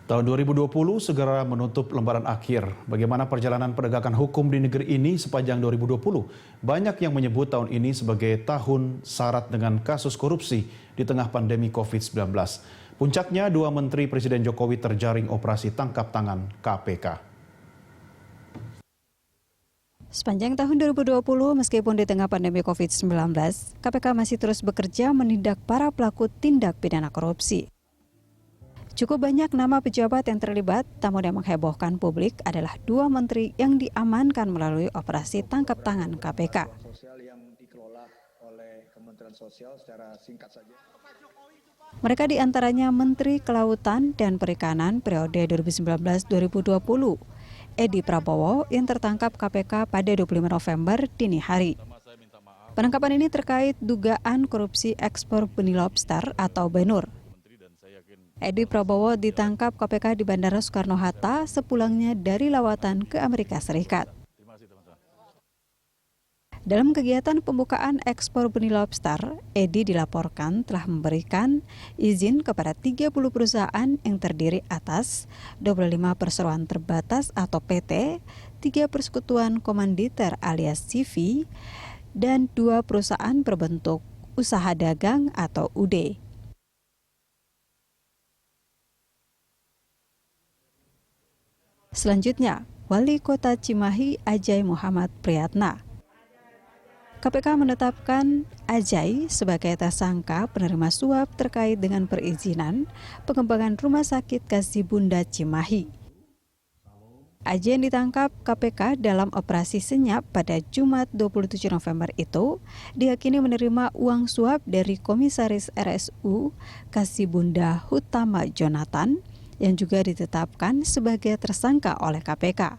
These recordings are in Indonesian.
Tahun 2020 segera menutup lembaran akhir. Bagaimana perjalanan penegakan hukum di negeri ini sepanjang 2020? Banyak yang menyebut tahun ini sebagai tahun syarat dengan kasus korupsi di tengah pandemi COVID-19. Puncaknya, dua menteri Presiden Jokowi terjaring operasi tangkap tangan KPK. Sepanjang tahun 2020, meskipun di tengah pandemi COVID-19, KPK masih terus bekerja menindak para pelaku tindak pidana korupsi. Cukup banyak nama pejabat yang terlibat, namun yang menghebohkan publik adalah dua menteri yang diamankan melalui operasi tangkap tangan KPK. Mereka diantaranya Menteri Kelautan dan Perikanan periode 2019-2020, Edi Prabowo yang tertangkap KPK pada 25 November dini hari. Penangkapan ini terkait dugaan korupsi ekspor benih lobster atau Benur. Edi Prabowo ditangkap KPK di Bandara Soekarno-Hatta sepulangnya dari lawatan ke Amerika Serikat. Dalam kegiatan pembukaan ekspor benih lobster, Edi dilaporkan telah memberikan izin kepada 30 perusahaan yang terdiri atas 25 perseroan terbatas atau PT, 3 persekutuan komanditer alias CV, dan 2 perusahaan berbentuk usaha dagang atau UD. Selanjutnya, Wali Kota Cimahi Ajay Muhammad Priyatna. KPK menetapkan Ajay sebagai tersangka penerima suap terkait dengan perizinan pengembangan Rumah Sakit Kasih Bunda Cimahi. Ajay ditangkap KPK dalam operasi senyap pada Jumat 27 November itu diyakini menerima uang suap dari Komisaris RSU Kasih Bunda Hutama Jonathan yang juga ditetapkan sebagai tersangka oleh KPK.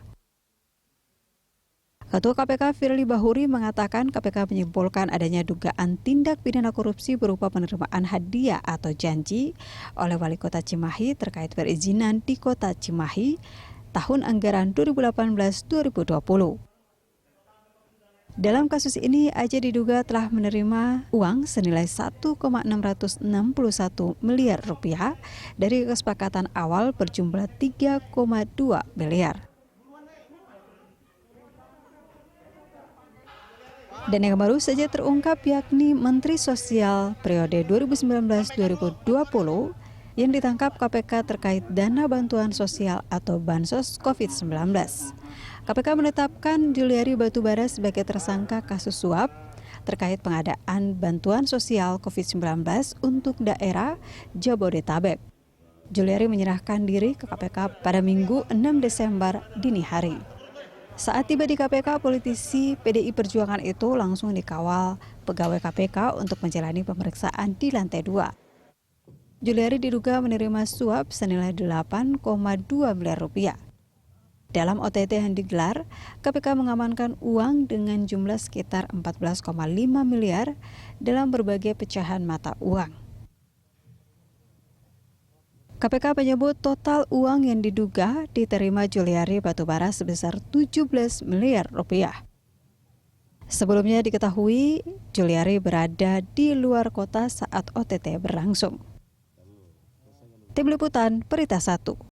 Ketua KPK Firly Bahuri mengatakan KPK menyimpulkan adanya dugaan tindak pidana korupsi berupa penerimaan hadiah atau janji oleh Wali Kota Cimahi terkait perizinan di Kota Cimahi tahun anggaran 2018-2020. Dalam kasus ini, Ajay diduga telah menerima uang senilai 1,661 miliar rupiah dari kesepakatan awal berjumlah 3,2 miliar. Dan yang baru saja terungkap yakni Menteri Sosial periode 2019-2020 yang ditangkap KPK terkait dana bantuan sosial atau Bansos COVID-19. KPK menetapkan Juliari Batubara sebagai tersangka kasus suap terkait pengadaan bantuan sosial COVID-19 untuk daerah Jabodetabek. Juliari menyerahkan diri ke KPK pada Minggu 6 Desember dini hari. Saat tiba di KPK, politisi PDI Perjuangan itu langsung dikawal pegawai KPK untuk menjalani pemeriksaan di lantai 2. Juliari diduga menerima suap senilai 8,2 miliar rupiah. Dalam OTT yang digelar, KPK mengamankan uang dengan jumlah sekitar 14,5 miliar dalam berbagai pecahan mata uang. KPK menyebut total uang yang diduga diterima Juliari Batubara sebesar 17 miliar rupiah. Sebelumnya diketahui Juliari berada di luar kota saat OTT berlangsung. Tim Liputan, Berita 1.